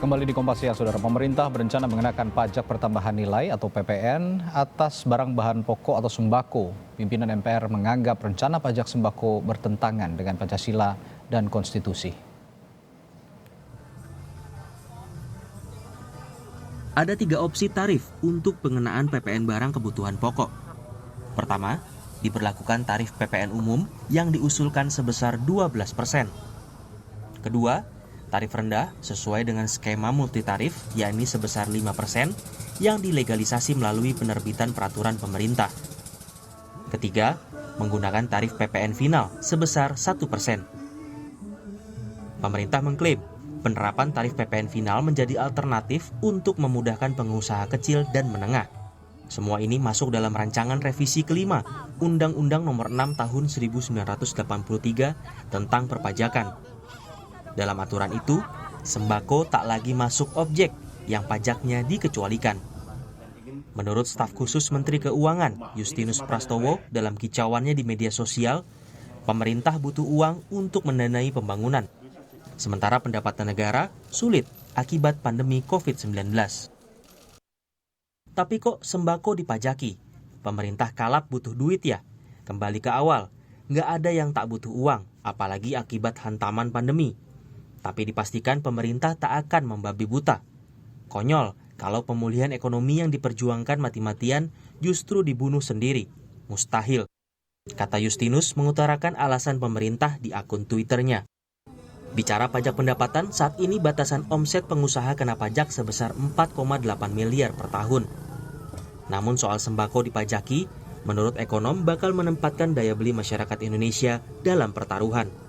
Kembali di Kompas Siang, Saudara. Pemerintah berencana mengenakan pajak pertambahan nilai atau PPN atas barang bahan pokok atau sembako. Pimpinan MPR menganggap rencana pajak sembako bertentangan dengan Pancasila dan Konstitusi. Ada 3 opsi tarif untuk pengenaan PPN barang kebutuhan pokok. Pertama, diberlakukan tarif PPN umum yang diusulkan sebesar 12%. Kedua, tarif rendah sesuai dengan skema multitarif yakni sebesar 5% yang dilegalisasi melalui penerbitan peraturan pemerintah. Ketiga, menggunakan tarif PPN final sebesar 1%. Pemerintah mengklaim penerapan tarif PPN final menjadi alternatif untuk memudahkan pengusaha kecil dan menengah. Semua ini masuk dalam rancangan revisi kelima Undang-Undang Nomor 6 Tahun 1983 tentang perpajakan. Dalam aturan itu, sembako tak lagi masuk objek yang pajaknya dikecualikan. Menurut staf khusus Menteri Keuangan, Justinus Prastowo, dalam kicauannya di media sosial, pemerintah butuh uang untuk mendanai pembangunan. Sementara pendapatan negara sulit akibat pandemi COVID-19. Tapi kok sembako dipajaki? Pemerintah kalap butuh duit ya? Kembali ke awal, nggak ada yang tak butuh uang, apalagi akibat hantaman pandemi. Tapi dipastikan pemerintah tak akan membabi buta. Konyol kalau pemulihan ekonomi yang diperjuangkan mati-matian justru dibunuh sendiri. Mustahil. Kata Justinus mengutarakan alasan pemerintah di akun Twitternya. Bicara pajak pendapatan, saat ini batasan omset pengusaha kena pajak sebesar 4,8 miliar per tahun. Namun soal sembako dipajaki, menurut ekonom bakal menempatkan daya beli masyarakat Indonesia dalam pertaruhan.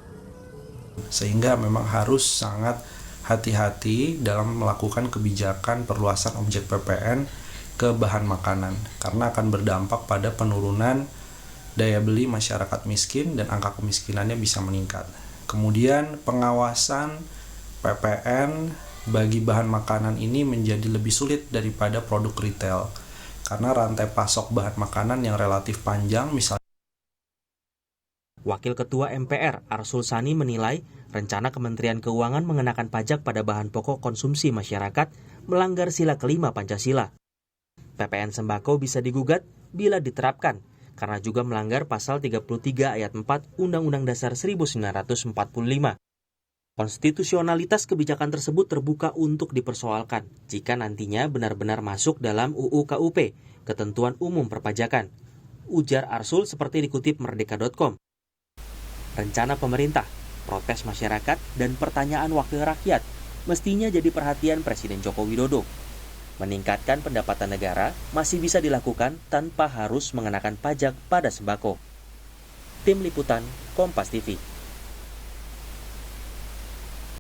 Sehingga memang harus sangat hati-hati dalam melakukan kebijakan perluasan objek PPN ke bahan makanan karena akan berdampak pada penurunan daya beli masyarakat miskin dan angka kemiskinannya bisa meningkat. Kemudian pengawasan PPN bagi bahan makanan ini menjadi lebih sulit daripada produk retail karena rantai pasok bahan makanan yang relatif panjang. Misalnya Wakil Ketua MPR Arsul Sani menilai rencana Kementerian Keuangan mengenakan pajak pada bahan pokok konsumsi masyarakat melanggar sila kelima Pancasila. PPN sembako bisa digugat bila diterapkan karena juga melanggar pasal 33 ayat 4 Undang-Undang Dasar 1945. Konstitusionalitas kebijakan tersebut terbuka untuk dipersoalkan jika nantinya benar-benar masuk dalam UU KUP, Ketentuan Umum Perpajakan. Ujar Arsul seperti dikutip merdeka.com. Rencana pemerintah, protes masyarakat, dan pertanyaan wakil rakyat mestinya jadi perhatian Presiden Joko Widodo. Meningkatkan pendapatan negara masih bisa dilakukan tanpa harus mengenakan pajak pada sembako. Tim Liputan, Kompas TV.